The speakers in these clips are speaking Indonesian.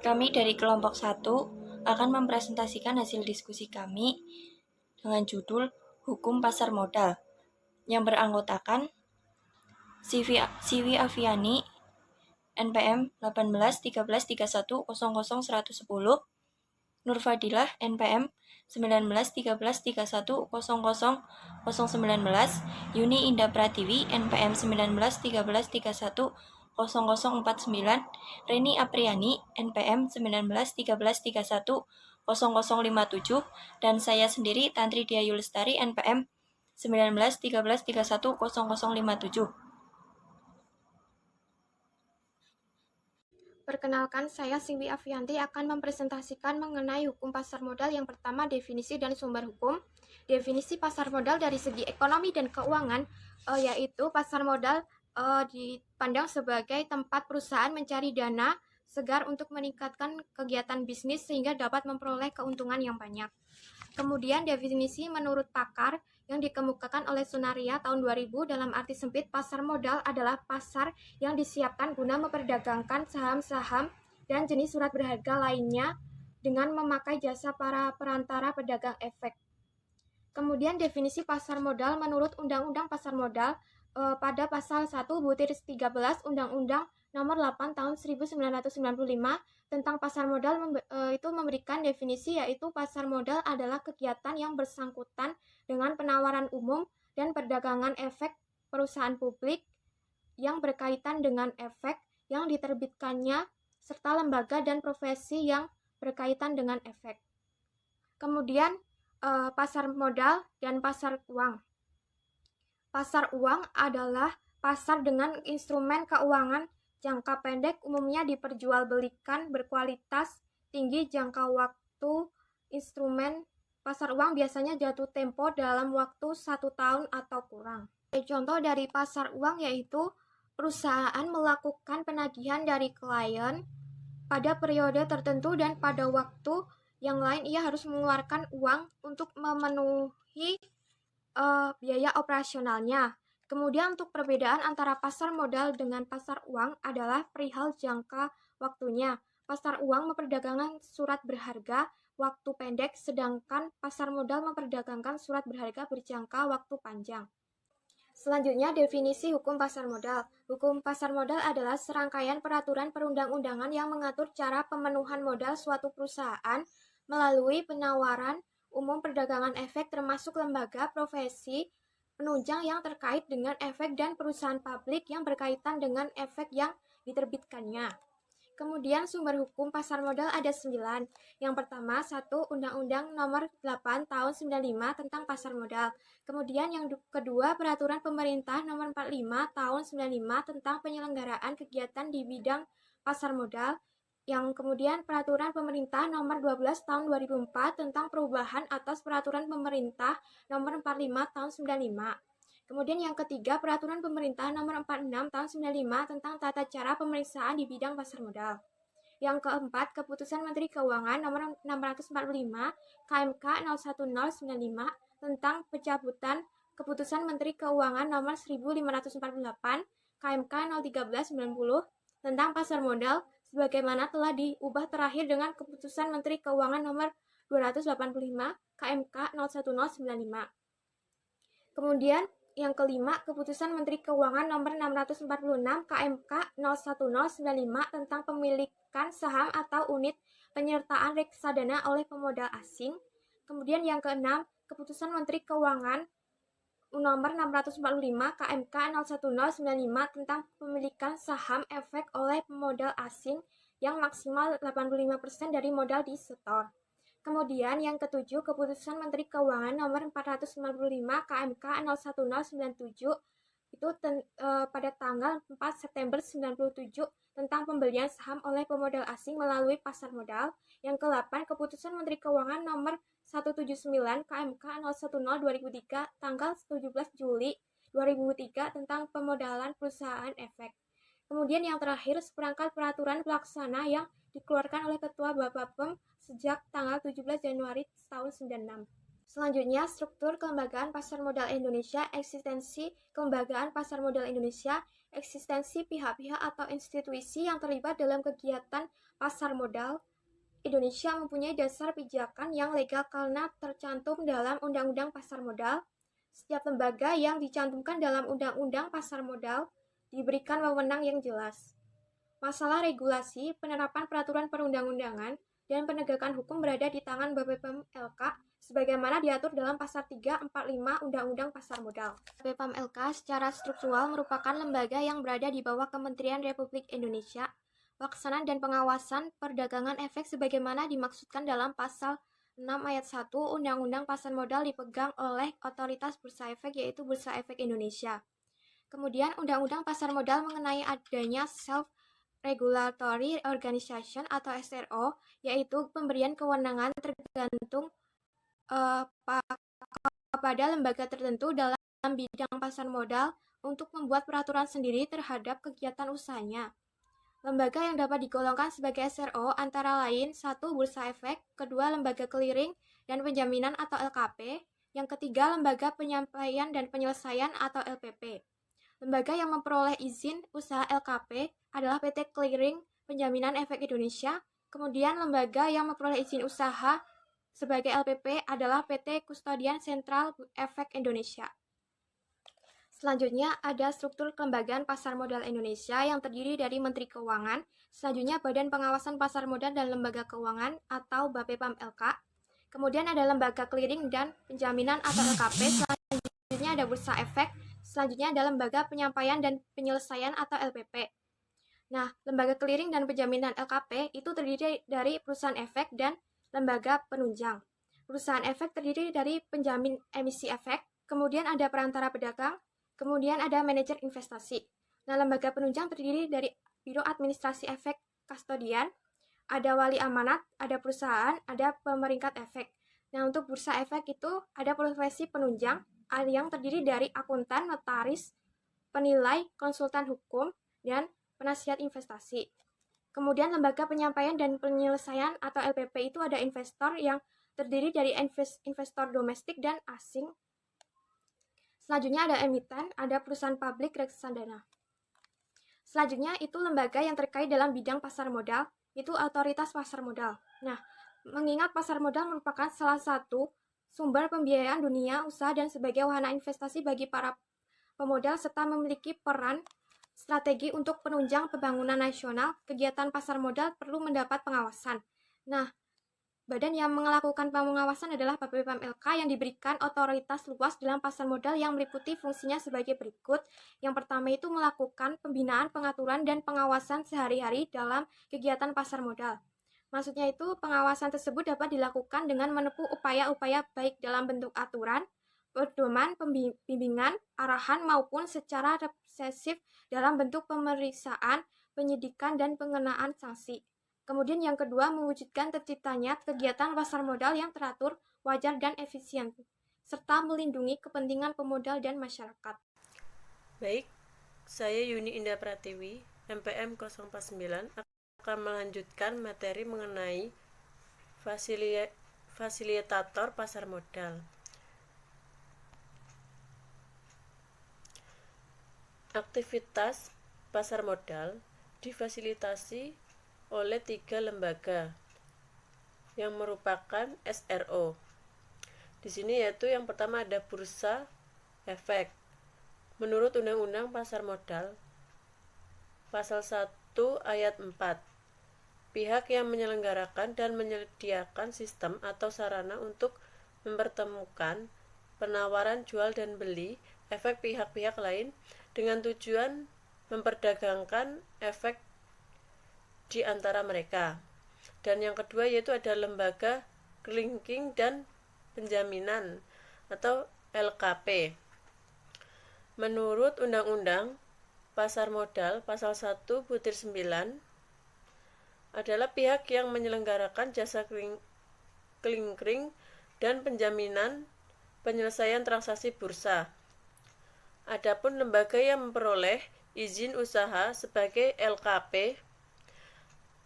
Kami dari kelompok 1 akan mempresentasikan hasil diskusi kami dengan judul Hukum Pasar Modal yang beranggotakan Siwi Aviani, NPM 181331000110, Nur Fadilah, NPM 191331000019, Yuni Indah Pratiwi, NPM 1913310049, Reni Apriani, NPM 1913310057, dan saya sendiri Tantri Diayu Lestari, NPM 1913310057. Perkenalkan, saya Siwi Avianti akan mempresentasikan mengenai hukum pasar modal. Yang pertama, definisi dan sumber hukum. Definisi pasar modal dari segi ekonomi dan keuangan, yaitu pasar modal dipandang sebagai tempat perusahaan mencari dana segar untuk meningkatkan kegiatan bisnis sehingga dapat memperoleh keuntungan yang banyak. Kemudian definisi menurut pakar yang dikemukakan oleh Sunaria tahun 2000 dalam arti sempit, pasar modal adalah pasar yang disiapkan guna memperdagangkan saham-saham dan jenis surat berharga lainnya dengan memakai jasa para perantara pedagang efek. Kemudian definisi pasar modal menurut Undang-Undang Pasar Modal pada pasal 1 butir 13 Undang-Undang Nomor 8 Tahun 1995 tentang pasar modal itu memberikan definisi, yaitu pasar modal adalah kegiatan yang bersangkutan dengan penawaran umum dan perdagangan efek perusahaan publik yang berkaitan dengan efek yang diterbitkannya serta lembaga dan profesi yang berkaitan dengan efek. Kemudian pasar modal dan pasar uang. Pasar uang adalah pasar dengan instrumen keuangan jangka pendek, umumnya diperjualbelikan berkualitas tinggi jangka waktu. Instrumen pasar uang biasanya jatuh tempo dalam waktu 1 tahun atau kurang. Contoh dari pasar uang yaitu perusahaan melakukan penagihan dari klien pada periode tertentu dan pada waktu yang lain ia harus mengeluarkan uang untuk memenuhi biaya operasionalnya. Kemudian untuk perbedaan antara pasar modal dengan pasar uang adalah perihal jangka waktunya. Pasar uang memperdagangkan surat berharga waktu pendek, sedangkan pasar modal memperdagangkan surat berharga berjangka waktu panjang. Selanjutnya, definisi hukum pasar modal. Hukum pasar modal adalah serangkaian peraturan perundang-undangan yang mengatur cara pemenuhan modal suatu perusahaan melalui penawaran umum perdagangan efek, termasuk lembaga, profesi, penunjang yang terkait dengan efek, dan perusahaan publik yang berkaitan dengan efek yang diterbitkannya. Kemudian sumber hukum pasar modal ada 9. Yang pertama, 1. Undang-Undang Nomor 8 Tahun 95 tentang pasar modal. Kemudian yang kedua, Peraturan Pemerintah Nomor 45 Tahun 95 tentang penyelenggaraan kegiatan di bidang pasar modal. Yang kemudian Peraturan Pemerintah Nomor 12 Tahun 2004 tentang perubahan atas Peraturan Pemerintah Nomor 45 Tahun 95. Kemudian yang ketiga, Peraturan Pemerintah Nomor 46 Tahun 95 tentang tata cara pemeriksaan di bidang pasar modal. Yang keempat, Keputusan Menteri Keuangan Nomor 645 KMK 01095 tentang pencabutan Keputusan Menteri Keuangan Nomor 1548 KMK 01390 tentang pasar modal, sebagaimana telah diubah terakhir dengan Keputusan Menteri Keuangan Nomor 285 KMK 01095. Kemudian yang kelima, Keputusan Menteri Keuangan Nomor 646 KMK 01095 tentang pemilikan saham atau unit penyertaan reksadana oleh pemodal asing. Kemudian yang keenam, Keputusan Menteri Keuangan Nomor 645 KMK 01095 tentang pemilikan saham efek oleh pemodal asing yang maksimal 85% dari modal disetor. Kemudian yang ketujuh, Keputusan Menteri Keuangan Nomor 495 KMK 01097 itu pada tanggal 4 September 97 tentang pembelian saham oleh pemodal asing melalui pasar modal. Yang ke-8, Keputusan Menteri Keuangan Nomor 179 KMK 010/2003 tanggal 17 Juli 2003 tentang pemodalan perusahaan efek. Kemudian yang terakhir, seperangkat peraturan pelaksana yang dikeluarkan oleh Ketua Bapepem sejak tanggal 17 Januari tahun 96. Selanjutnya, struktur kelembagaan pasar modal Indonesia, eksistensi kelembagaan pasar modal Indonesia, eksistensi pihak-pihak atau institusi yang terlibat dalam kegiatan pasar modal. Indonesia mempunyai dasar pijakan yang legal karena tercantum dalam Undang-Undang Pasar Modal. Setiap lembaga yang dicantumkan dalam Undang-Undang Pasar Modal diberikan wewenang yang jelas. Masalah regulasi, penerapan peraturan perundang-undangan, dan penegakan hukum berada di tangan BPPM LK sebagaimana diatur dalam pasal 345 Undang-Undang Pasar Modal. BPPM LK secara struktural merupakan lembaga yang berada di bawah Kementerian Republik Indonesia. Pelaksanaan dan pengawasan perdagangan efek sebagaimana dimaksudkan dalam pasal 6 ayat 1 Undang-Undang Pasar Modal dipegang oleh Otoritas Bursa Efek yaitu Bursa Efek Indonesia. Kemudian Undang-Undang Pasar Modal mengenai adanya Self-Regulatory Organization atau SRO, yaitu pemberian kewenangan tergantung kepada lembaga tertentu dalam bidang pasar modal untuk membuat peraturan sendiri terhadap kegiatan usahanya. Lembaga yang dapat digolongkan sebagai SRO antara lain 1. Bursa Efek, kedua lembaga clearing dan penjaminan atau LKP, yang ketiga lembaga penyampaian dan penyelesaian atau LPP. Lembaga yang memperoleh izin usaha LKP adalah PT Clearing Penjaminan Efek Indonesia, kemudian lembaga yang memperoleh izin usaha sebagai LPP adalah PT Kustodian Sentral Efek Indonesia. Selanjutnya ada struktur kelembagaan pasar modal Indonesia yang terdiri dari Menteri Keuangan, selanjutnya Badan Pengawasan Pasar Modal dan Lembaga Keuangan atau BAPEPAM LK, kemudian ada Lembaga Clearing dan Penjaminan atau LKP, selanjutnya ada Bursa Efek, selanjutnya ada Lembaga Penyampaian dan Penyelesaian atau LPP. Nah, Lembaga Clearing dan Penjaminan LKP itu terdiri dari perusahaan efek dan lembaga penunjang. Perusahaan efek terdiri dari penjamin emisi efek, kemudian ada perantara pedagang, kemudian ada manajer investasi. Nah, lembaga penunjang terdiri dari Biro Administrasi Efek Kastodian, ada wali amanat, ada perusahaan, ada pemeringkat efek. Nah, untuk bursa efek itu ada profesi penunjang yang terdiri dari akuntan, notaris, penilai, konsultan hukum, dan penasihat investasi. Kemudian lembaga penyampaian dan penyelesaian atau LPP itu ada investor yang terdiri dari investor domestik dan asing. Selanjutnya ada emiten, ada perusahaan publik reksadana. Selanjutnya itu lembaga yang terkait dalam bidang pasar modal, itu otoritas pasar modal. Nah, mengingat pasar modal merupakan salah satu sumber pembiayaan dunia usaha dan sebagai wahana investasi bagi para pemodal serta memiliki peran strategi untuk penunjang pembangunan nasional, kegiatan pasar modal perlu mendapat pengawasan. Nah, badan yang melakukan pengawasan adalah BAPEPAM LK yang diberikan otoritas luas dalam pasar modal yang meliputi fungsinya sebagai berikut. Yang pertama itu melakukan pembinaan, pengaturan, dan pengawasan sehari-hari dalam kegiatan pasar modal. Maksudnya itu pengawasan tersebut dapat dilakukan dengan menempuh upaya-upaya baik dalam bentuk aturan, pedoman, pembimbingan, arahan maupun secara represif dalam bentuk pemeriksaan, penyidikan, dan pengenaan sanksi. Kemudian yang kedua, mewujudkan terciptanya kegiatan pasar modal yang teratur, wajar, dan efisien, serta melindungi kepentingan pemodal dan masyarakat. Baik, saya Yuni Indah Pratiwi, MPM 049, akan melanjutkan materi mengenai fasilitator pasar modal. Aktivitas pasar modal difasilitasi oleh 3 lembaga yang merupakan SRO. Di sini yaitu yang pertama ada Bursa Efek. Menurut Undang-Undang Pasar Modal Pasal 1 ayat 4, pihak yang menyelenggarakan dan menyediakan sistem atau sarana untuk mempertemukan penawaran jual dan beli efek pihak-pihak lain dengan tujuan memperdagangkan efek di antara mereka. Dan yang kedua yaitu ada lembaga clearing dan penjaminan atau LKP. Menurut Undang-Undang Pasar Modal Pasal 1 butir 9 adalah pihak yang menyelenggarakan jasa clearing dan penjaminan penyelesaian transaksi bursa. Adapun lembaga yang memperoleh izin usaha sebagai LKP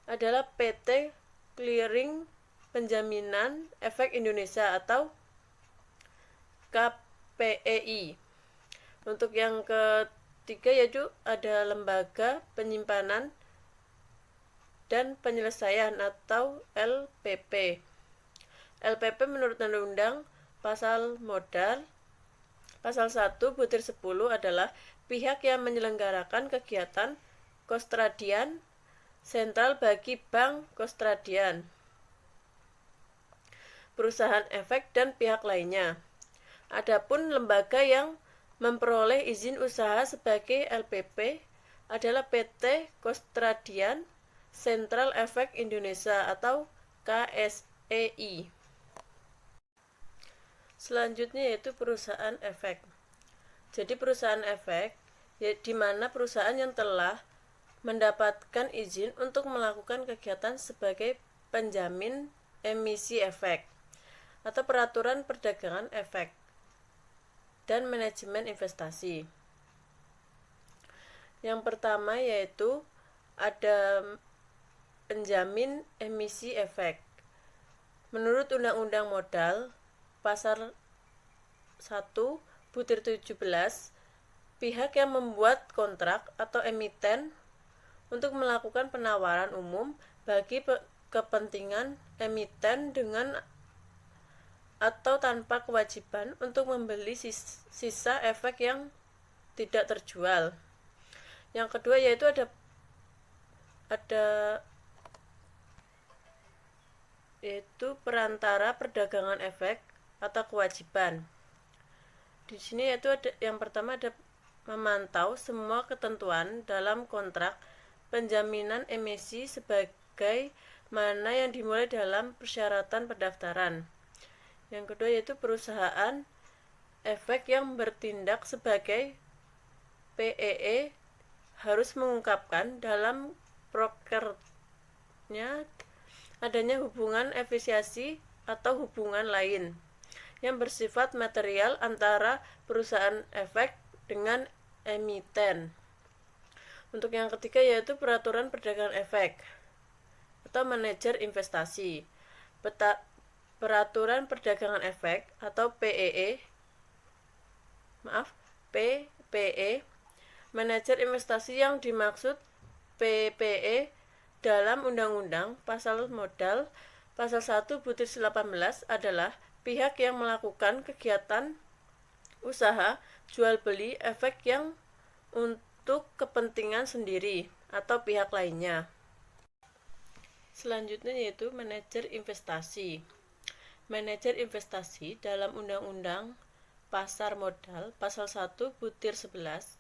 adalah PT Clearing Penjaminan Efek Indonesia atau KPEI. Untuk yang ketiga yaitu ada lembaga penyimpanan dan penyelesaian atau LPP. LPP menurut Undang-Undang Pasar Modal Pasal 1 butir 10 adalah pihak yang menyelenggarakan kegiatan kustodian sentral bagi bank kustodian, perusahaan efek dan pihak lainnya. Adapun lembaga yang memperoleh izin usaha sebagai LPP adalah PT Kustodian Sentral Efek Indonesia atau KSEI. Selanjutnya yaitu perusahaan efek. Jadi perusahaan efek di mana perusahaan yang telah mendapatkan izin untuk melakukan kegiatan sebagai penjamin emisi efek atau peraturan perdagangan efek dan manajemen investasi. Yang pertama yaitu ada penjamin emisi efek. Menurut Undang-Undang Modal Pasal 1 butir 17, pihak yang membuat kontrak atau emiten untuk melakukan penawaran umum bagi kepentingan emiten dengan atau tanpa kewajiban untuk membeli sisa efek yang tidak terjual. Yang kedua yaitu ada yaitu perantara perdagangan efek atau kewajiban. Di sini yaitu ada yang pertama ada memantau semua ketentuan dalam kontrak penjaminan emisi sebagai mana yang dimulai dalam persyaratan pendaftaran. Yang kedua yaitu perusahaan efek yang bertindak sebagai PEE harus mengungkapkan dalam prokernya adanya hubungan efisiensi atau hubungan lain yang bersifat material antara perusahaan efek dengan emiten. Untuk yang ketiga yaitu peraturan perdagangan efek atau manajer investasi. Peraturan perdagangan efek atau PPE, manajer investasi yang dimaksud PPE dalam Undang-Undang Pasar Modal Pasal 1 butir 18 adalah pihak yang melakukan kegiatan usaha jual beli efek yang untuk kepentingan sendiri atau pihak lainnya. Selanjutnya yaitu manajer investasi. Manajer investasi dalam Undang-Undang Pasar Modal Pasal 1 butir 11,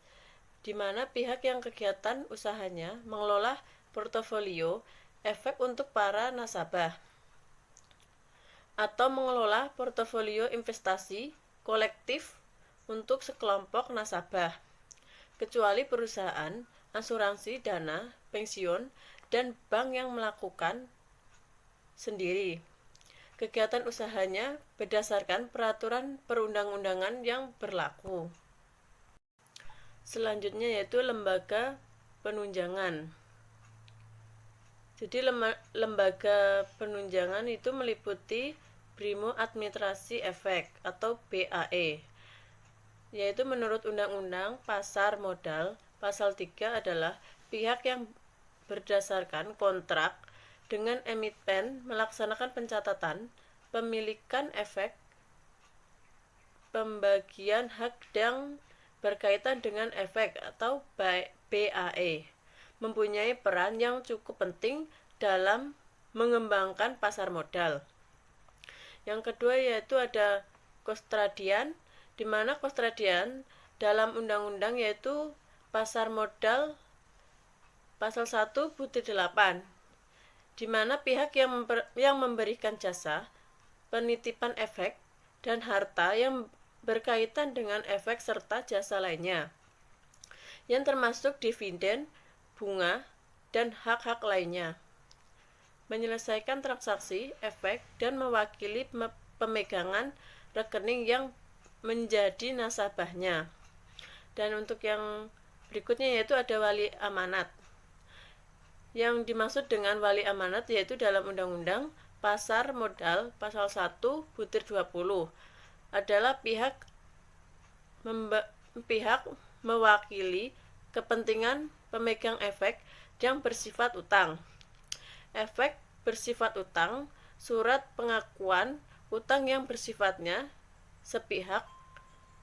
di mana pihak yang kegiatan usahanya mengelola portofolio efek untuk para nasabah atau mengelola portofolio investasi kolektif untuk sekelompok nasabah, kecuali perusahaan, asuransi dana, pensiun, dan bank yang melakukan sendiri kegiatan usahanya berdasarkan peraturan perundang-undangan yang berlaku. Selanjutnya yaitu lembaga penunjangan. Jadi lembaga penunjangan itu meliputi Brimo Administrasi Efek atau BAE, yaitu menurut Undang-Undang Pasar Modal Pasal 3 adalah pihak yang berdasarkan kontrak dengan emiten melaksanakan pencatatan, pemilikan efek, pembagian hak yang berkaitan dengan efek atau BAE, mempunyai peran yang cukup penting dalam mengembangkan pasar modal. Yang kedua yaitu ada kustodian, di mana kustodian dalam undang-undang yaitu Pasar Modal Pasal 1 butir 8, di mana pihak yang memberikan jasa penitipan efek dan harta yang berkaitan dengan efek serta jasa lainnya, yang termasuk dividen, bunga, dan hak-hak lainnya, menyelesaikan transaksi efek dan mewakili pemegangan rekening yang menjadi nasabahnya. Dan untuk yang berikutnya yaitu ada wali amanat. Yang dimaksud dengan wali amanat yaitu dalam Undang-Undang Pasar Modal Pasal 1 butir 20, adalah pihak mewakili kepentingan pemegang efek yang bersifat utang. Efek bersifat utang, surat pengakuan utang yang bersifatnya sepihak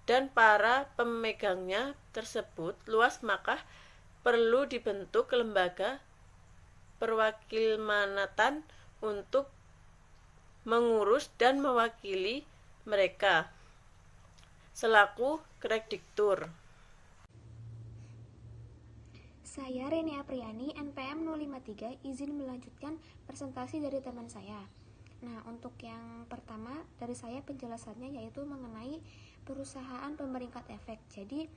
dan para pemegangnya tersebut luas, maka perlu dibentuk lembaga perwakilmanatan untuk mengurus dan mewakili mereka selaku krediktur. Saya Rene Apriani, NPM 053, izin melanjutkan presentasi dari teman saya. Nah, untuk yang pertama dari saya penjelasannya yaitu mengenai perusahaan pemeringkat efek. Jadi,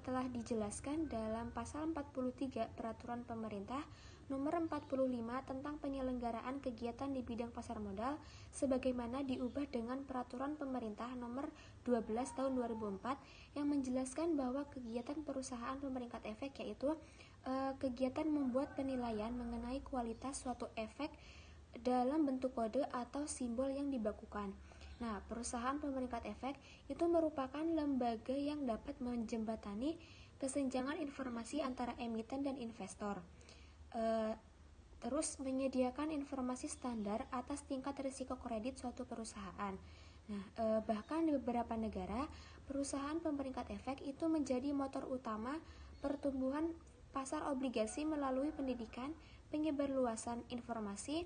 telah dijelaskan dalam pasal 43 Peraturan Pemerintah Nomor 45 tentang penyelenggaraan kegiatan di bidang pasar modal sebagaimana diubah dengan Peraturan Pemerintah Nomor 12 Tahun 2004 yang menjelaskan bahwa kegiatan perusahaan pemeringkat efek yaitu kegiatan membuat penilaian mengenai kualitas suatu efek dalam bentuk kode atau simbol yang dibakukan. Nah, perusahaan pemeringkat efek itu merupakan lembaga yang dapat menjembatani kesenjangan informasi antara emiten dan investor. Terus menyediakan informasi standar atas tingkat risiko kredit suatu perusahaan. Nah, bahkan di beberapa negara, perusahaan pemeringkat efek itu menjadi motor utama pertumbuhan pasar obligasi melalui pendidikan, penyebarluasan informasi,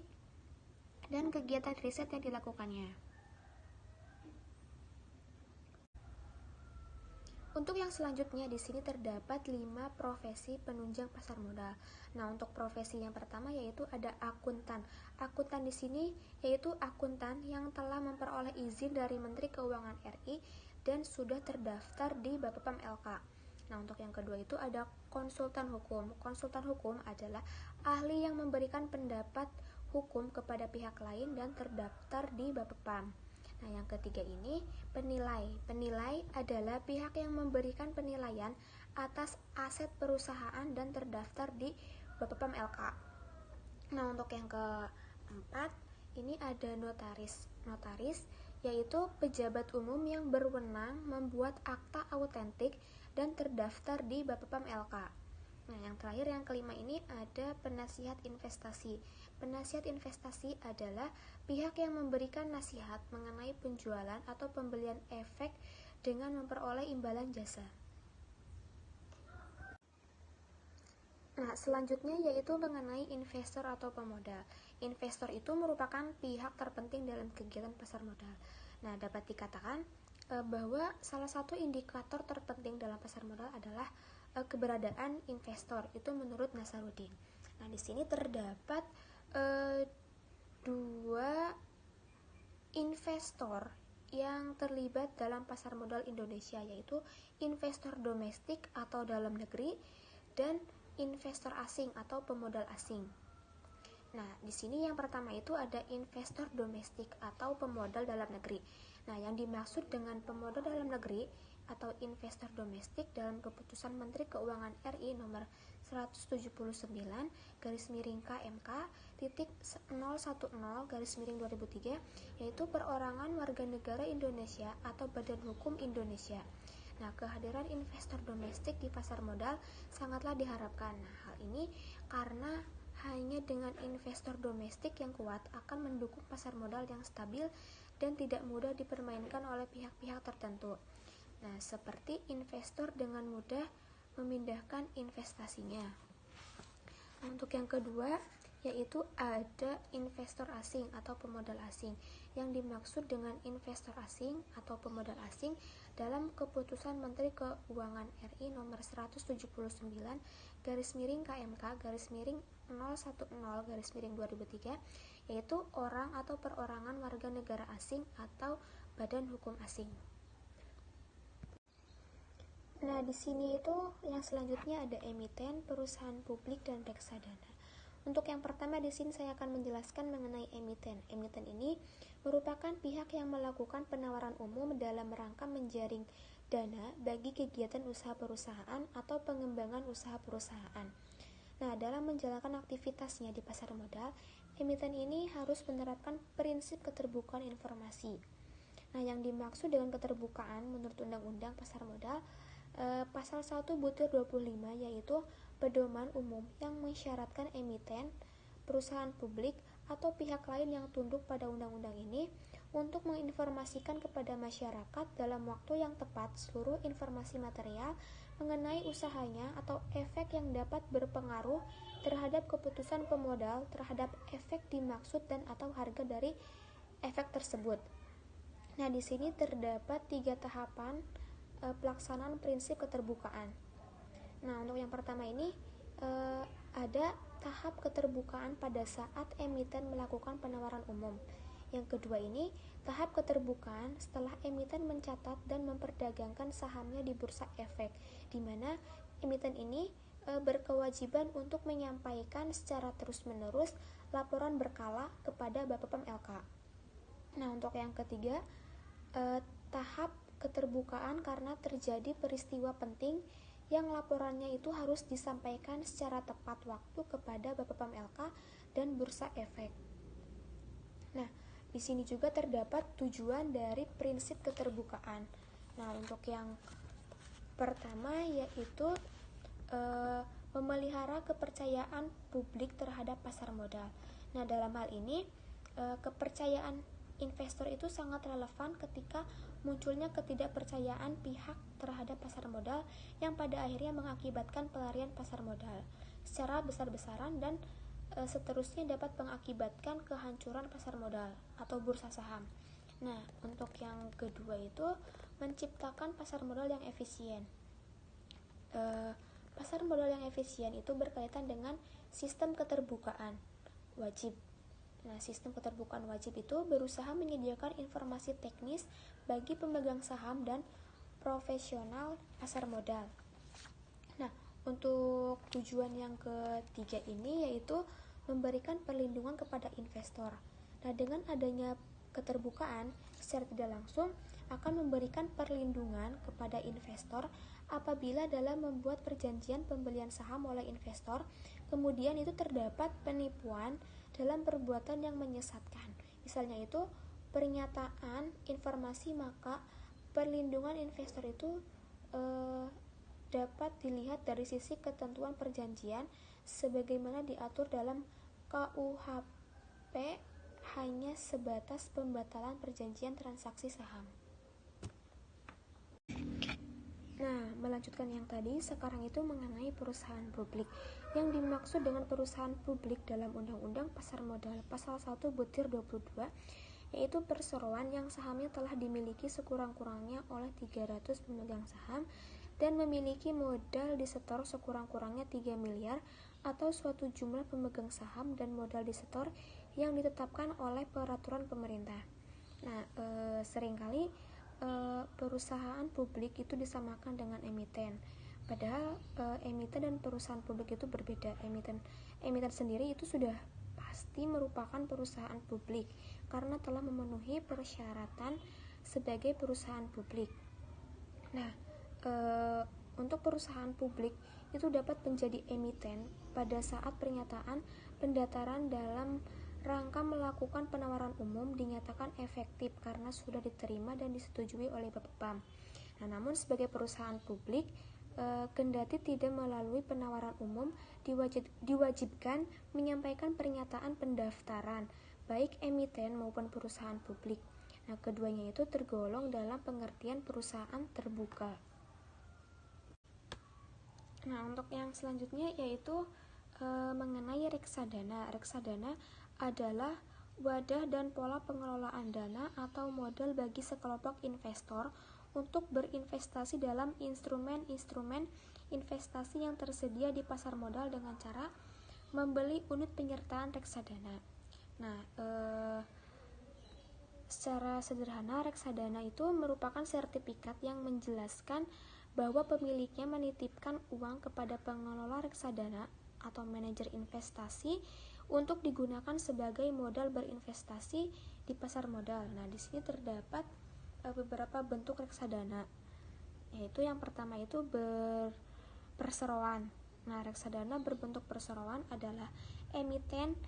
dan kegiatan riset yang dilakukannya. Untuk yang selanjutnya di sini terdapat 5 profesi penunjang pasar modal. Nah, untuk profesi yang pertama yaitu ada akuntan. Akuntan di sini yaitu akuntan yang telah memperoleh izin dari Menteri Keuangan RI dan sudah terdaftar di Bapepam LK. Nah, untuk yang kedua itu ada konsultan hukum. Konsultan hukum adalah ahli yang memberikan pendapat hukum kepada pihak lain dan terdaftar di Bapepam. Nah, yang ketiga ini penilai. Penilai adalah pihak yang memberikan penilaian atas aset perusahaan dan terdaftar di Bapepam LK. Nah, untuk yang keempat ini ada notaris. Notaris yaitu pejabat umum yang berwenang membuat akta autentik dan terdaftar di Bapepam LK. Nah, yang terakhir yang kelima ini ada penasihat investasi. Penasihat investasi adalah pihak yang memberikan nasihat mengenai penjualan atau pembelian efek dengan memperoleh imbalan jasa. Nah, selanjutnya yaitu mengenai investor atau pemodal. Investor itu merupakan pihak terpenting dalam kegiatan pasar modal. Nah, dapat dikatakan bahwa salah satu indikator terpenting dalam pasar modal adalah keberadaan investor. Itu menurut Nasaruddin. Nah, di sini terdapat dua investor yang terlibat dalam pasar modal Indonesia, yaitu investor domestik atau dalam negeri dan investor asing atau pemodal asing. Nah, di sini yang pertama itu ada investor domestik atau pemodal dalam negeri. Nah, yang dimaksud dengan pemodal dalam negeri atau investor domestik dalam keputusan Menteri Keuangan RI nomor 179 garis miring KMK titik 010 garis miring 2003 yaitu perorangan warga negara Indonesia atau Badan Hukum Indonesia. Nah, kehadiran investor domestik di pasar modal sangatlah diharapkan. Nah, hal ini karena hanya dengan investor domestik yang kuat akan mendukung pasar modal yang stabil dan tidak mudah dipermainkan oleh pihak-pihak tertentu. Nah, seperti investor dengan mudah memindahkan investasinya. Nah, untuk yang kedua yaitu ada investor asing atau pemodal asing. Yang dimaksud dengan investor asing atau pemodal asing dalam keputusan Menteri Keuangan RI nomor 179 garis miring KMK garis miring 010 garis miring 2003 yaitu orang atau perorangan warga negara asing atau badan hukum asing. Nah, di sini itu yang selanjutnya ada emiten, perusahaan publik, dan reksadana. Untuk yang pertama di sini saya akan menjelaskan mengenai emiten. Emiten ini merupakan pihak yang melakukan penawaran umum dalam rangka menjaring dana bagi kegiatan usaha perusahaan atau pengembangan usaha perusahaan. Nah, dalam menjalankan aktivitasnya di pasar modal, emiten ini harus menerapkan prinsip keterbukaan informasi. Nah, yang dimaksud dengan keterbukaan menurut Undang-Undang Pasar Modal pasal 1 butir 25 yaitu pedoman umum yang mensyaratkan emiten, perusahaan publik, atau pihak lain yang tunduk pada undang-undang ini untuk menginformasikan kepada masyarakat dalam waktu yang tepat seluruh informasi material mengenai usahanya atau efek yang dapat berpengaruh terhadap keputusan pemodal terhadap efek dimaksud dan atau harga dari efek tersebut. Nah, di sini terdapat 3 tahapan pelaksanaan prinsip keterbukaan. Nah, untuk yang pertama ini ada tahap keterbukaan pada saat emiten melakukan penawaran umum. Yang kedua ini tahap keterbukaan setelah emiten mencatat dan memperdagangkan sahamnya di bursa efek, di mana emiten ini berkewajiban untuk menyampaikan secara terus-menerus laporan berkala kepada Bapepom LK. Nah, untuk yang ketiga tahap keterbukaan karena terjadi peristiwa penting yang laporannya itu harus disampaikan secara tepat waktu kepada Bapepom LK dan Bursa Efek. Nah, di sini juga terdapat tujuan dari prinsip keterbukaan. Nah, untuk yang pertama yaitu memelihara kepercayaan publik terhadap pasar modal. Nah, dalam hal ini kepercayaan investor itu sangat relevan ketika munculnya ketidakpercayaan pihak terhadap pasar modal yang pada akhirnya mengakibatkan pelarian pasar modal secara besar-besaran dan seterusnya dapat mengakibatkan kehancuran pasar modal atau bursa saham. Nah, untuk yang kedua itu menciptakan pasar modal yang efisien. Pasar modal yang efisien itu berkaitan dengan sistem keterbukaan wajib. Nah, sistem keterbukaan wajib itu berusaha menyediakan informasi teknis bagi pemegang saham dan profesional pasar modal. Nah, untuk tujuan yang ketiga ini yaitu memberikan perlindungan kepada investor. Nah, dengan adanya keterbukaan secara tidak langsung akan memberikan perlindungan kepada investor apabila dalam membuat perjanjian pembelian saham oleh investor, kemudian itu terdapat penipuan dalam perbuatan yang menyesatkan. Misalnya itu pernyataan informasi, maka perlindungan investor itu dapat dilihat dari sisi ketentuan perjanjian sebagaimana diatur dalam KUHP hanya sebatas pembatalan perjanjian transaksi saham. Nah, melanjutkan yang tadi, sekarang itu mengenai perusahaan publik. Yang dimaksud dengan perusahaan publik dalam Undang-Undang Pasar Modal pasal 1 butir 22 yaitu perseroan yang sahamnya telah dimiliki sekurang-kurangnya oleh 300 pemegang saham dan memiliki modal disetor sekurang-kurangnya 3 miliar atau suatu jumlah pemegang saham dan modal disetor yang ditetapkan oleh peraturan pemerintah. Nah, seringkali perusahaan publik itu disamakan dengan emiten. Padahal emiten dan perusahaan publik itu berbeda. Emiten sendiri itu sudah pasti merupakan perusahaan publik karena telah memenuhi persyaratan sebagai perusahaan publik. Nah, untuk perusahaan publik itu dapat menjadi emiten pada saat pernyataan pendaftaran dalam rangka melakukan penawaran umum dinyatakan efektif karena sudah diterima dan disetujui oleh Bapepom. Nah, namun sebagai perusahaan publik, kendati tidak melalui penawaran umum, diwajibkan menyampaikan pernyataan pendaftaran, baik emiten maupun perusahaan publik. Nah, keduanya itu tergolong dalam pengertian perusahaan terbuka. Nah, untuk yang selanjutnya yaitu mengenai reksadana. Reksadana adalah wadah dan pola pengelolaan dana atau modal bagi sekelompok investor untuk berinvestasi dalam instrumen-instrumen investasi yang tersedia di pasar modal dengan cara membeli unit penyertaan reksadana. Nah, secara sederhana reksadana itu merupakan sertifikat yang menjelaskan bahwa pemiliknya menitipkan uang kepada pengelola reksadana atau manajer investasi untuk digunakan sebagai modal berinvestasi di pasar modal. Nah, di sini terdapat beberapa bentuk reksadana. Yaitu yang pertama itu perseroan. Nah, reksadana berbentuk perseroan adalah emiten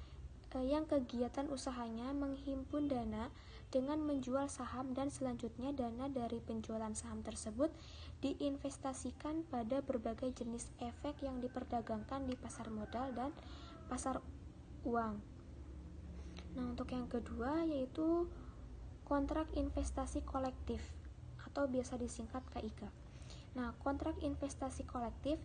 yang kegiatan usahanya menghimpun dana dengan menjual saham dan selanjutnya dana dari penjualan saham tersebut diinvestasikan pada berbagai jenis efek yang diperdagangkan di pasar modal dan pasar uang. Nah, untuk yang kedua yaitu kontrak investasi kolektif atau biasa disingkat KIK. Nah, kontrak investasi kolektif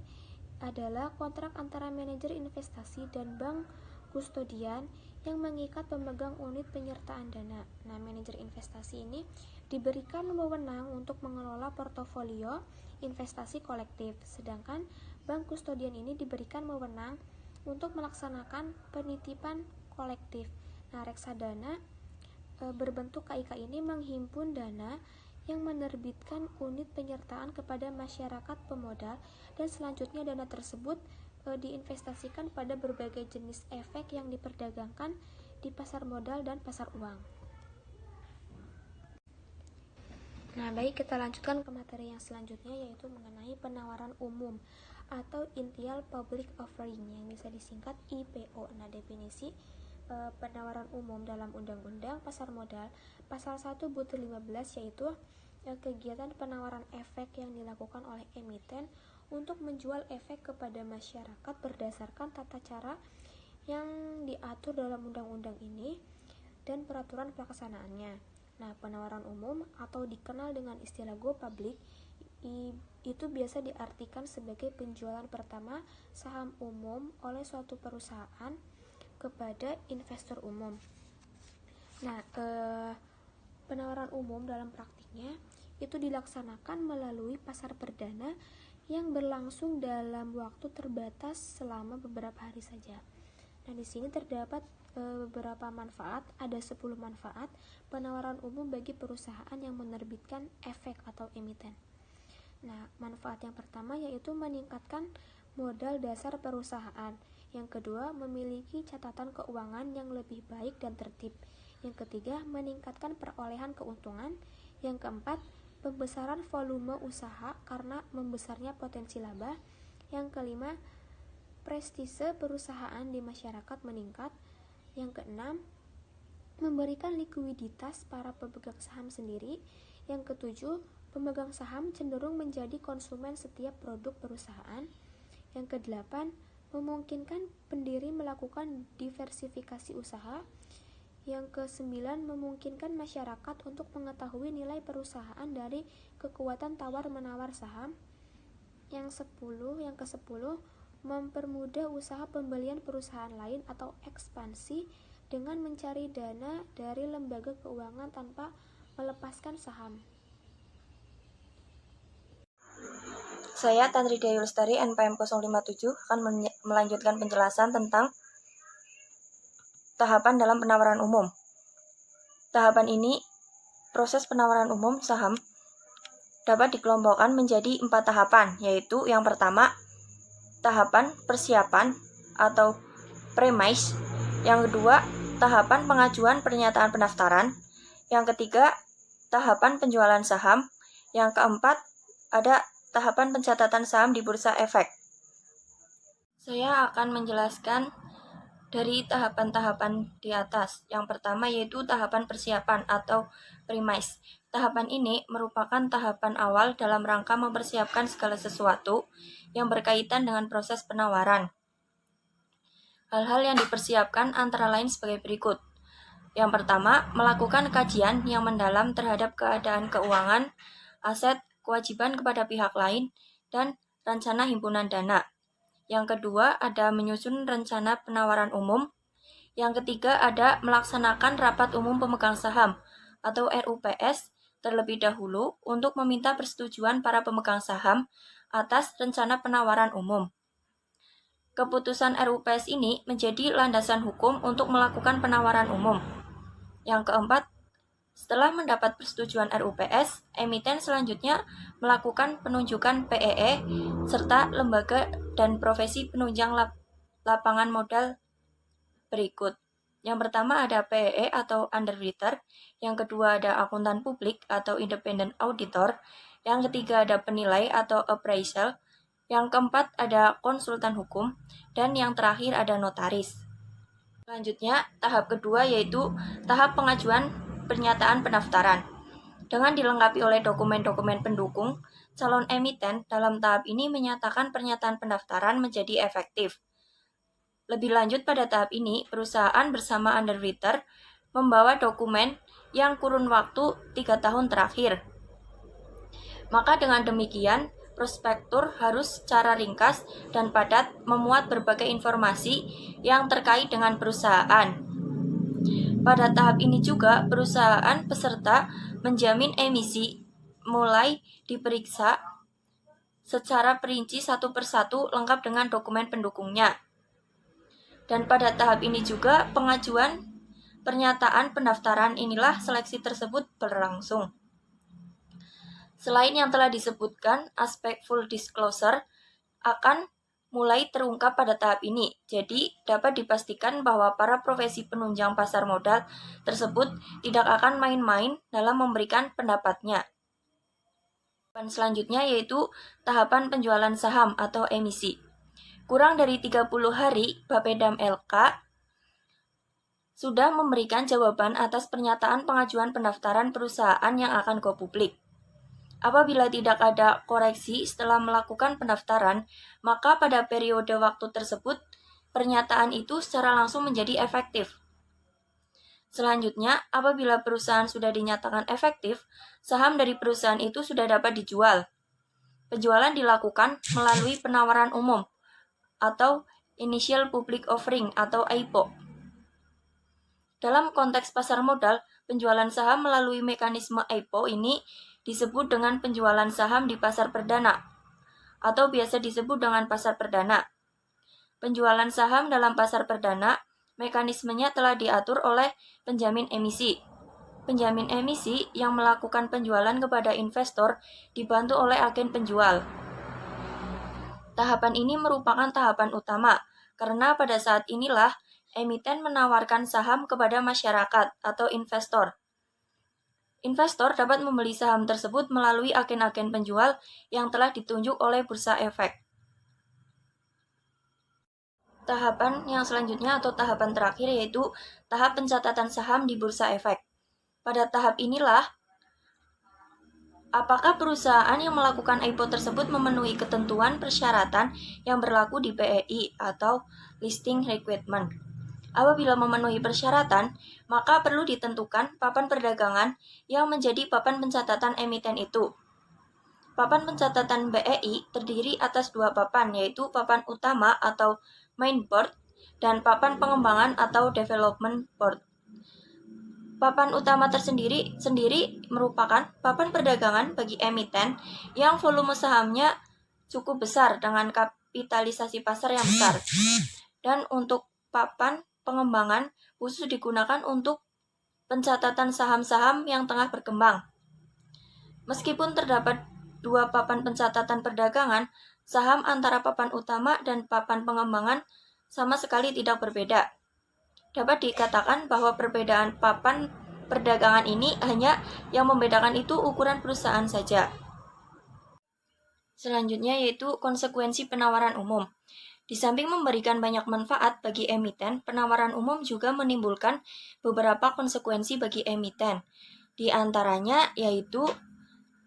adalah kontrak antara manajer investasi dan bank kustodian yang mengikat pemegang unit penyertaan dana. Nah, manajer investasi ini diberikan wewenang untuk mengelola portofolio investasi kolektif, sedangkan bank kustodian ini diberikan wewenang untuk melaksanakan penitipan kolektif. Nah, reksadana berbentuk KIK ini menghimpun dana yang menerbitkan unit penyertaan kepada masyarakat pemodal dan selanjutnya dana tersebut diinvestasikan pada berbagai jenis efek yang diperdagangkan di pasar modal dan pasar uang. Nah, baik, kita lanjutkan ke materi yang selanjutnya yaitu mengenai penawaran umum atau Initial Public Offering yang bisa disingkat IPO. Nah, definisi penawaran umum dalam Undang-Undang Pasar Modal Pasal 1 Butir 15 yaitu kegiatan penawaran efek yang dilakukan oleh emiten untuk menjual efek kepada masyarakat berdasarkan tata cara yang diatur dalam undang-undang ini dan peraturan pelaksanaannya. Nah, penawaran umum atau dikenal dengan istilah go public itu biasa diartikan sebagai penjualan pertama saham umum oleh suatu perusahaan kepada investor umum. Nah, penawaran umum dalam praktiknya itu dilaksanakan melalui pasar perdana yang berlangsung dalam waktu terbatas selama beberapa hari saja. Nah, di sini terdapat beberapa manfaat, ada 10 manfaat penawaran umum bagi perusahaan yang menerbitkan efek atau emiten. Nah, manfaat yang pertama yaitu meningkatkan modal dasar perusahaan. Yang kedua, memiliki catatan keuangan yang lebih baik dan tertib. Yang ketiga, meningkatkan perolehan keuntungan. Yang keempat, pembesaran volume usaha karena membesarnya potensi laba. Yang kelima, prestise perusahaan di masyarakat meningkat. Yang keenam, memberikan likuiditas para pemegang saham sendiri. Yang ketujuh, pemegang saham cenderung menjadi konsumen setiap produk perusahaan. Yang kedelapan, memungkinkan pendiri melakukan diversifikasi usaha. Yang kesembilan, memungkinkan masyarakat untuk mengetahui nilai perusahaan dari kekuatan tawar-menawar saham. Yang kesepuluh, mempermudah usaha pembelian perusahaan lain atau ekspansi dengan mencari dana dari lembaga keuangan tanpa melepaskan saham. Saya Tantri Dewi Lestari NPM 057 akan melanjutkan penjelasan tentang tahapan dalam penawaran umum. Tahapan ini, proses penawaran umum saham dapat dikelompokkan menjadi 4 tahapan, yaitu yang pertama, tahapan persiapan atau premise. Yang kedua, tahapan pengajuan pernyataan pendaftaran. Yang ketiga, tahapan penjualan saham. Yang keempat, ada tahapan pencatatan saham di bursa efek. Saya akan menjelaskan dari tahapan-tahapan di atas. Yang pertama yaitu tahapan persiapan atau premise. Tahapan ini merupakan tahapan awal dalam rangka mempersiapkan segala sesuatu yang berkaitan dengan proses penawaran. Hal-hal yang dipersiapkan antara lain sebagai berikut. Yang pertama, melakukan kajian yang mendalam terhadap keadaan keuangan, aset, kewajiban kepada pihak lain, dan rencana himpunan dana. Yang kedua, ada menyusun rencana penawaran umum. Yang ketiga, ada melaksanakan rapat umum pemegang saham atau RUPS terlebih dahulu untuk meminta persetujuan para pemegang saham atas rencana penawaran umum. Keputusan RUPS ini menjadi landasan hukum untuk melakukan penawaran umum. Yang keempat, setelah mendapat persetujuan RUPS, emiten selanjutnya melakukan penunjukan PEE serta lembaga dan profesi penunjang lapangan modal berikut. Yang pertama ada PEE atau underwriter, yang kedua ada akuntan publik atau independent auditor, yang ketiga ada penilai atau appraisal, yang keempat ada konsultan hukum, dan yang terakhir ada notaris. Selanjutnya, tahap kedua yaitu tahap pengajuan pernyataan pendaftaran. Dengan dilengkapi oleh dokumen-dokumen pendukung, calon emiten dalam tahap ini menyatakan pernyataan pendaftaran menjadi efektif. Lebih lanjut pada tahap ini, perusahaan bersama underwriter membawa dokumen yang kurun waktu 3 tahun terakhir. Maka dengan demikian, prospektur harus secara ringkas dan padat memuat berbagai informasi yang terkait dengan perusahaan. Pada tahap ini juga, perusahaan peserta menjamin emisi mulai diperiksa secara perinci satu persatu lengkap dengan dokumen pendukungnya. Dan pada tahap ini juga, pengajuan pernyataan pendaftaran inilah seleksi tersebut berlangsung. Selain yang telah disebutkan, aspek full disclosure akan mulai terungkap pada tahap ini. Jadi, dapat dipastikan bahwa para profesi penunjang pasar modal tersebut tidak akan main-main dalam memberikan pendapatnya. Tahapan selanjutnya yaitu tahapan penjualan saham atau emisi. Kurang dari 30 hari, Bapedam LK sudah memberikan jawaban atas pernyataan pengajuan pendaftaran perusahaan yang akan go publik. Apabila tidak ada koreksi setelah melakukan pendaftaran, maka pada periode waktu tersebut, pernyataan itu secara langsung menjadi efektif. Selanjutnya, apabila perusahaan sudah dinyatakan efektif, saham dari perusahaan itu sudah dapat dijual. Penjualan dilakukan melalui penawaran umum atau Initial Public Offering atau IPO. Dalam konteks pasar modal, penjualan saham melalui mekanisme IPO ini disebut dengan penjualan saham di pasar perdana, atau biasa disebut dengan pasar perdana. Penjualan saham dalam pasar perdana, mekanismenya telah diatur oleh penjamin emisi. Penjamin emisi yang melakukan penjualan kepada investor dibantu oleh agen penjual. Tahapan ini merupakan tahapan utama, karena pada saat inilah emiten menawarkan saham kepada masyarakat atau investor. Investor dapat membeli saham tersebut melalui agen-agen penjual yang telah ditunjuk oleh Bursa Efek. Tahapan yang selanjutnya atau tahapan terakhir yaitu tahap pencatatan saham di Bursa Efek. Pada tahap inilah, apakah perusahaan yang melakukan IPO tersebut memenuhi ketentuan persyaratan yang berlaku di BEI atau Listing Requirement. Apabila memenuhi persyaratan, maka perlu ditentukan papan perdagangan yang menjadi papan pencatatan emiten itu. Papan pencatatan BEI terdiri atas 2 papan, yaitu papan utama atau Main Board dan papan pengembangan atau Development Board. Papan utama tersendiri merupakan papan perdagangan bagi emiten yang volume sahamnya cukup besar dengan kapitalisasi pasar yang besar. Dan untuk papan pengembangan khusus digunakan untuk pencatatan saham-saham yang tengah berkembang. Meskipun terdapat 2 papan pencatatan perdagangan, saham antara papan utama dan papan pengembangan sama sekali tidak berbeda. Dapat dikatakan bahwa perbedaan papan perdagangan ini hanya yang membedakan itu ukuran perusahaan saja. Selanjutnya yaitu konsekuensi penawaran umum. Di samping memberikan banyak manfaat bagi emiten, penawaran umum juga menimbulkan beberapa konsekuensi bagi emiten. Di antaranya yaitu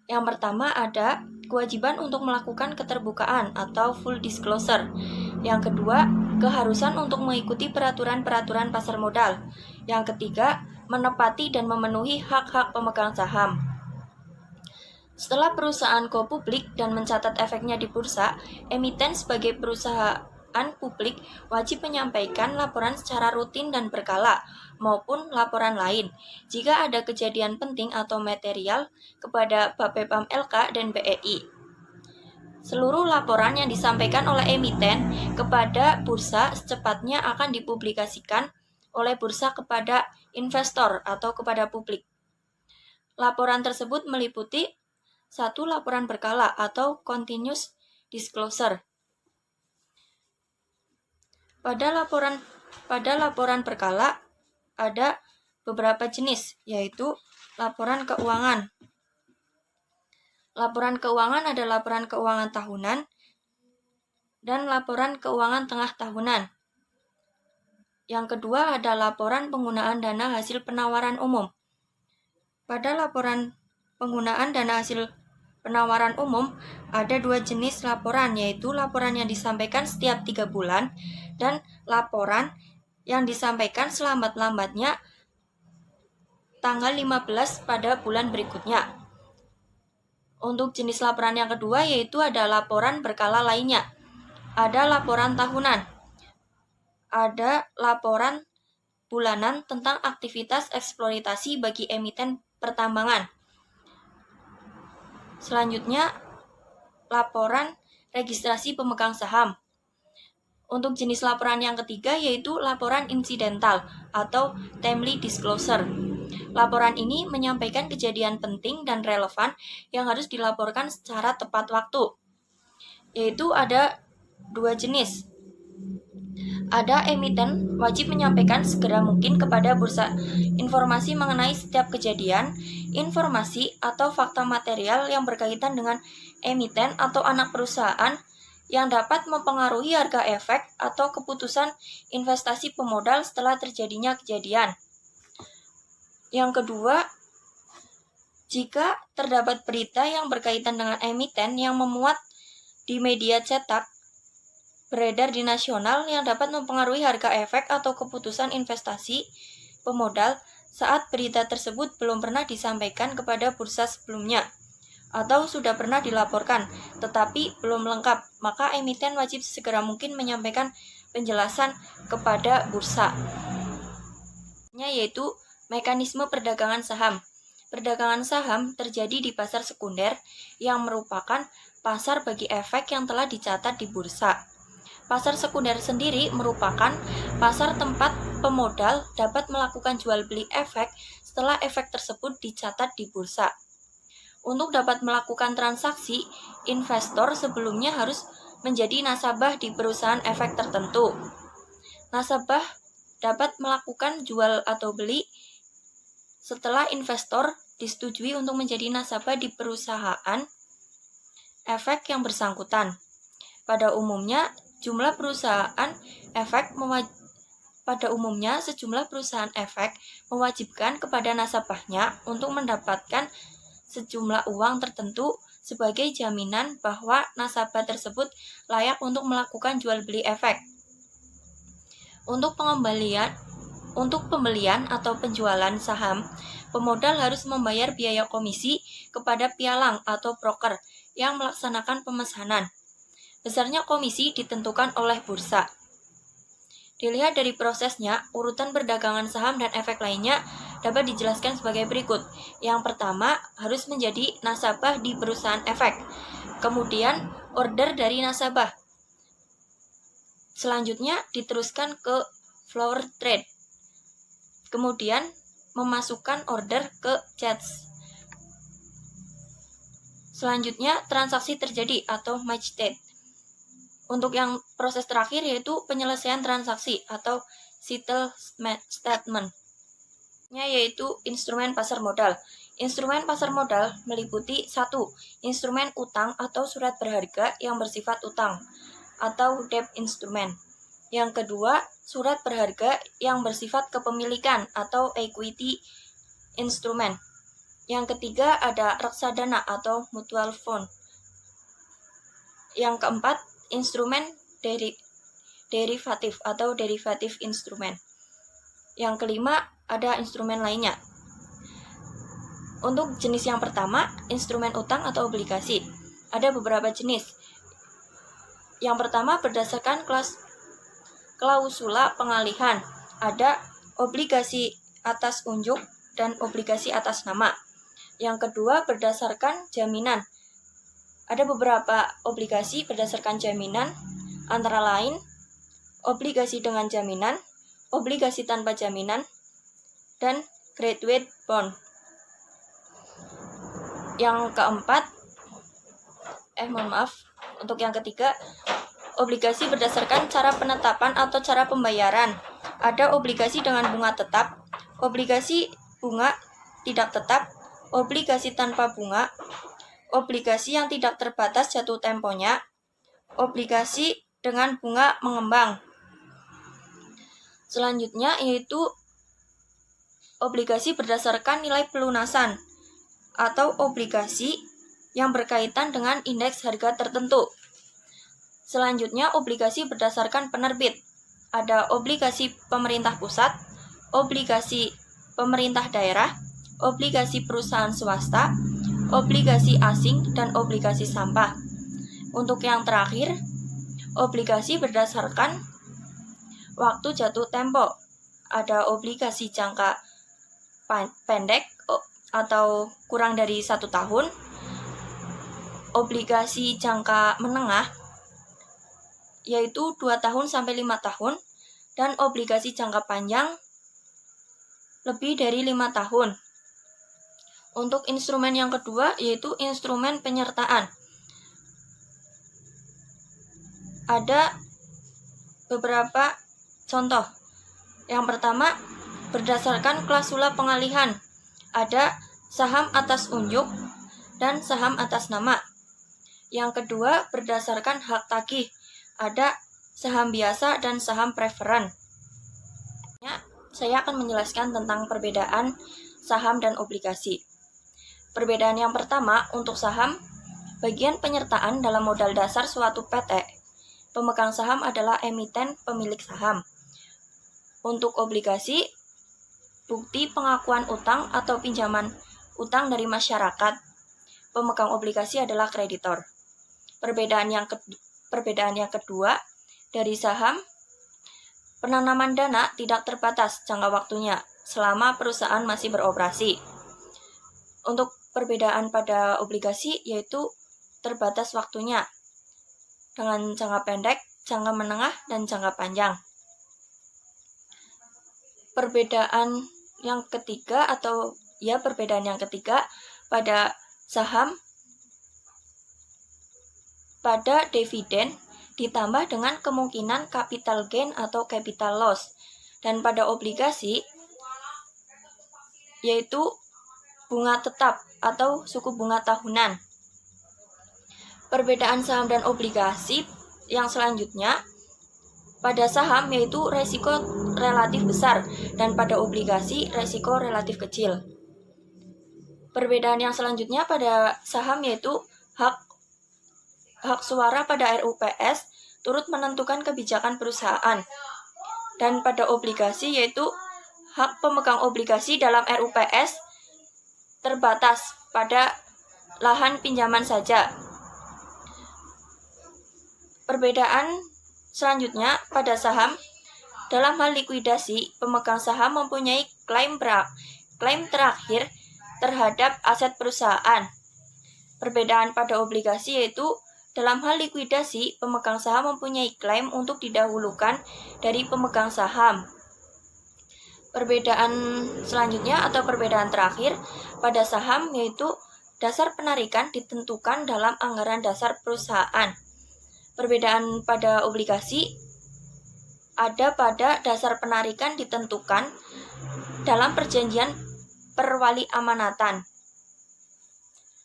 yang pertama ada kewajiban untuk melakukan keterbukaan atau full disclosure. Yang kedua, keharusan untuk mengikuti peraturan-peraturan pasar modal. Yang ketiga, menepati dan memenuhi hak-hak pemegang saham. Setelah perusahaan go publik dan mencatat efeknya di bursa, emiten sebagai perusahaan publik wajib menyampaikan laporan secara rutin dan berkala maupun laporan lain jika ada kejadian penting atau material kepada Bapepam LK dan BEI. Seluruh laporan yang disampaikan oleh emiten kepada bursa secepatnya akan dipublikasikan oleh bursa kepada investor atau kepada publik. Laporan tersebut meliputi 1. Laporan berkala atau continuous disclosure. Pada laporan berkala ada beberapa jenis, yaitu laporan keuangan. Laporan keuangan ada laporan keuangan tahunan dan laporan keuangan tengah tahunan. Yang kedua ada laporan penggunaan dana hasil penawaran umum. Pada laporan penggunaan dana hasil penawaran umum, ada 2 jenis laporan, yaitu laporan yang disampaikan setiap 3 bulan dan laporan yang disampaikan selambat-lambatnya tanggal 15 pada bulan berikutnya. Untuk jenis laporan yang kedua yaitu ada laporan berkala lainnya. Ada laporan tahunan. Ada laporan bulanan tentang aktivitas eksploitasi bagi emiten pertambangan. Selanjutnya, laporan registrasi pemegang saham. Untuk jenis laporan yang ketiga yaitu laporan insidental atau timely disclosure. Laporan ini menyampaikan kejadian penting dan relevan yang harus dilaporkan secara tepat waktu. Yaitu ada 2 jenis. Ada emiten wajib menyampaikan segera mungkin kepada bursa informasi mengenai setiap kejadian, informasi atau fakta material yang berkaitan dengan emiten atau anak perusahaan yang dapat mempengaruhi harga efek atau keputusan investasi pemodal setelah terjadinya kejadian. Yang kedua, jika terdapat berita yang berkaitan dengan emiten yang memuat di media cetak, beredar di nasional yang dapat mempengaruhi harga efek atau keputusan investasi pemodal saat berita tersebut belum pernah disampaikan kepada bursa sebelumnya atau sudah pernah dilaporkan tetapi belum lengkap, maka emiten wajib segera mungkin menyampaikan penjelasan kepada bursa. Yaitu mekanisme perdagangan saham. Perdagangan saham terjadi di pasar sekunder yang merupakan pasar bagi efek yang telah dicatat di bursa. Pasar sekunder sendiri merupakan pasar tempat pemodal dapat melakukan jual beli efek setelah efek tersebut dicatat di bursa. Untuk dapat melakukan transaksi, investor sebelumnya harus menjadi nasabah di perusahaan efek tertentu. Nasabah dapat melakukan jual atau beli setelah investor disetujui untuk menjadi nasabah di perusahaan efek yang bersangkutan. Pada umumnya, sejumlah perusahaan efek mewajibkan kepada nasabahnya untuk mendapatkan sejumlah uang tertentu sebagai jaminan bahwa nasabah tersebut layak untuk melakukan jual beli efek. Untuk pembelian atau penjualan saham, pemodal harus membayar biaya komisi kepada pialang atau broker yang melaksanakan pemesanan. Besarnya komisi ditentukan oleh bursa. Dilihat dari prosesnya, urutan perdagangan saham dan efek lainnya dapat dijelaskan sebagai berikut. Yang pertama, harus menjadi nasabah di perusahaan efek. Kemudian, order dari nasabah. Selanjutnya, diteruskan ke floor trade. Kemudian, memasukkan order ke CHEDS. Selanjutnya, transaksi terjadi atau match date. Untuk yang proses terakhir yaitu penyelesaian transaksi atau settle statement. Yaitu instrumen pasar modal. Instrumen pasar modal meliputi 1. Instrumen utang atau surat berharga yang bersifat utang atau debt instrument. Yang kedua, surat berharga yang bersifat kepemilikan atau equity instrument. Yang ketiga ada reksadana atau mutual fund. Yang keempat, instrumen derivatif atau derivative instrument. Yang kelima, ada instrumen lainnya. Untuk jenis yang pertama, instrumen utang atau obligasi. Ada beberapa jenis. Yang pertama berdasarkan klausula pengalihan. Ada obligasi atas unjuk dan obligasi atas nama. Yang kedua berdasarkan jaminan. Ada beberapa obligasi berdasarkan jaminan, antara lain obligasi dengan jaminan, obligasi tanpa jaminan, dan graduate bond. Yang keempat, untuk yang ketiga, obligasi berdasarkan cara penetapan atau cara pembayaran. Ada obligasi dengan bunga tetap, obligasi bunga tidak tetap, obligasi tanpa bunga, obligasi yang tidak terbatas jatuh temponya, obligasi dengan bunga mengembang. Selanjutnya yaitu obligasi berdasarkan nilai pelunasan atau obligasi yang berkaitan dengan indeks harga tertentu. Selanjutnya obligasi berdasarkan penerbit. Ada obligasi pemerintah pusat, obligasi pemerintah daerah, obligasi perusahaan swasta, obligasi asing, dan obligasi sampah. Untuk yang terakhir, obligasi berdasarkan waktu jatuh tempo. Ada obligasi jangka pendek atau kurang dari 1 tahun, obligasi jangka menengah yaitu 2 tahun sampai 5 tahun, dan obligasi jangka panjang lebih dari 5 tahun. Untuk instrumen yang kedua yaitu instrumen penyertaan. Ada beberapa contoh. Yang pertama, berdasarkan klausula pengalihan, ada saham atas unjuk dan saham atas nama. Yang kedua, berdasarkan hak tagih, ada saham biasa dan saham preferen. Saya akan menjelaskan tentang perbedaan saham dan obligasi. Perbedaan yang pertama, untuk saham, bagian penyertaan dalam modal dasar suatu PT. Pemegang saham adalah emiten pemilik saham. Untuk obligasi, bukti pengakuan utang atau pinjaman utang dari masyarakat. Pemegang obligasi adalah kreditor. Perbedaan yang kedua, dari saham, penanaman dana tidak terbatas jangka waktunya selama perusahaan masih beroperasi. Untuk perbedaan pada obligasi yaitu terbatas waktunya dengan jangka pendek, jangka menengah, dan jangka panjang. Perbedaan yang ketiga pada saham, pada dividen ditambah dengan kemungkinan capital gain atau capital loss, dan pada obligasi yaitu bunga tetap atau suku bunga tahunan. Perbedaan saham dan obligasi yang selanjutnya, pada saham yaitu resiko relatif besar dan pada obligasi resiko relatif kecil. Perbedaan yang selanjutnya pada saham yaitu hak suara pada RUPS turut menentukan kebijakan perusahaan. Dan pada obligasi yaitu hak pemegang obligasi dalam RUPS terbatas pada lahan pinjaman saja. Perbedaan selanjutnya pada saham, dalam hal likuidasi, pemegang saham mempunyai klaim terakhir terhadap aset perusahaan. Perbedaan pada obligasi yaitu dalam hal likuidasi, pemegang saham mempunyai klaim untuk didahulukan dari pemegang saham. Perbedaan selanjutnya atau perbedaan terakhir pada saham yaitu dasar penarikan ditentukan dalam anggaran dasar perusahaan. Perbedaan pada obligasi ada pada dasar penarikan ditentukan dalam perjanjian perwali amanatan.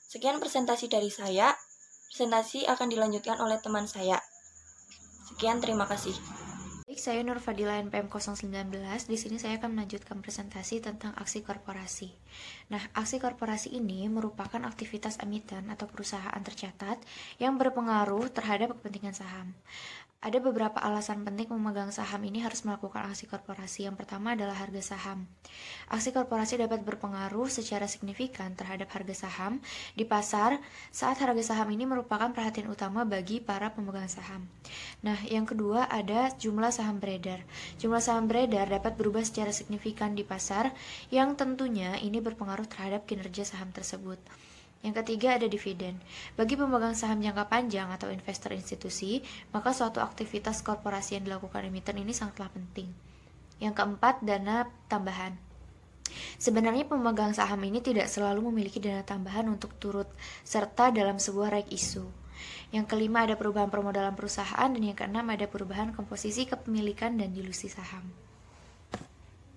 Sekian presentasi dari saya. Presentasi akan dilanjutkan oleh teman saya. Sekian, terima kasih. Baik, saya Nur Fadila NPM 019. Di sini saya akan melanjutkan presentasi tentang aksi korporasi. Nah, aksi korporasi ini merupakan aktivitas emiten atau perusahaan tercatat yang berpengaruh terhadap kepentingan saham. Ada beberapa alasan penting memegang saham ini harus melakukan aksi korporasi. Yang pertama adalah harga saham. Aksi korporasi dapat berpengaruh secara signifikan terhadap harga saham di pasar saat harga saham ini merupakan perhatian utama bagi para pemegang saham. Nah, yang kedua ada jumlah saham beredar. Jumlah saham beredar dapat berubah secara signifikan di pasar yang tentunya ini berpengaruh terhadap kinerja saham tersebut. Yang ketiga ada dividen. Bagi pemegang saham jangka panjang atau investor institusi, maka suatu aktivitas korporasi yang dilakukan emiten ini sangatlah penting. Yang keempat, dana tambahan. Sebenarnya pemegang saham ini tidak selalu memiliki dana tambahan untuk turut serta dalam sebuah right issue. Yang kelima ada perubahan permodalan perusahaan, dan yang keenam ada perubahan komposisi kepemilikan dan dilusi saham.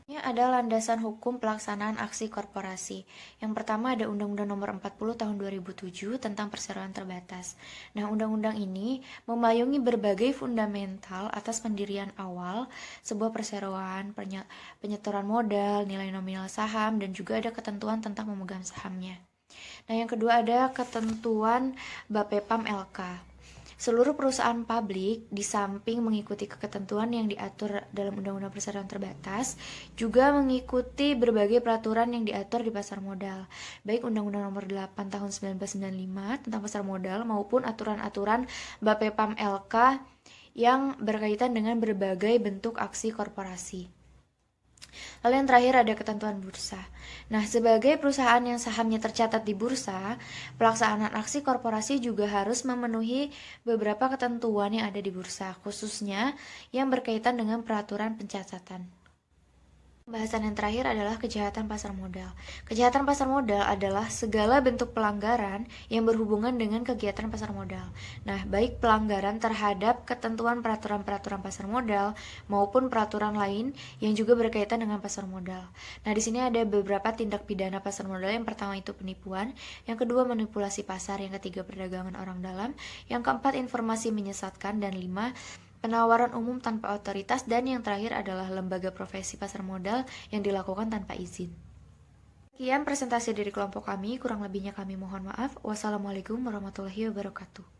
Ini ada landasan hukum pelaksanaan aksi korporasi. Yang pertama ada Undang-Undang Nomor 40 Tahun 2007 tentang perseroan terbatas. Nah, undang-undang ini memayungi berbagai fundamental atas pendirian awal sebuah perseroan, penyetoran modal, nilai nominal saham, dan juga ada ketentuan tentang memegang sahamnya. Nah, yang kedua ada ketentuan Bapepam LK. Seluruh perusahaan publik di samping mengikuti ketentuan yang diatur dalam Undang-Undang Perseroan Terbatas, juga mengikuti berbagai peraturan yang diatur di pasar modal, baik Undang-Undang Nomor 8 Tahun 1995 tentang pasar modal maupun aturan-aturan Bapepam LK yang berkaitan dengan berbagai bentuk aksi korporasi. Lalu yang terakhir ada ketentuan bursa. Nah, sebagai perusahaan yang sahamnya tercatat di bursa, pelaksanaan aksi korporasi juga harus memenuhi beberapa ketentuan yang ada di bursa, khususnya yang berkaitan dengan peraturan pencatatan. Bahasan yang terakhir adalah kejahatan pasar modal. Kejahatan pasar modal adalah segala bentuk pelanggaran yang berhubungan dengan kegiatan pasar modal. Nah, baik pelanggaran terhadap ketentuan peraturan-peraturan pasar modal maupun peraturan lain yang juga berkaitan dengan pasar modal. Nah, di sini ada beberapa tindak pidana pasar modal. Yang pertama itu penipuan, yang kedua manipulasi pasar, yang ketiga perdagangan orang dalam, yang keempat informasi menyesatkan, dan 5 penawaran umum tanpa otoritas, dan yang terakhir adalah lembaga profesi pasar modal yang dilakukan tanpa izin. Sekian presentasi dari kelompok kami, kurang lebihnya kami mohon maaf. Wassalamualaikum warahmatullahi wabarakatuh.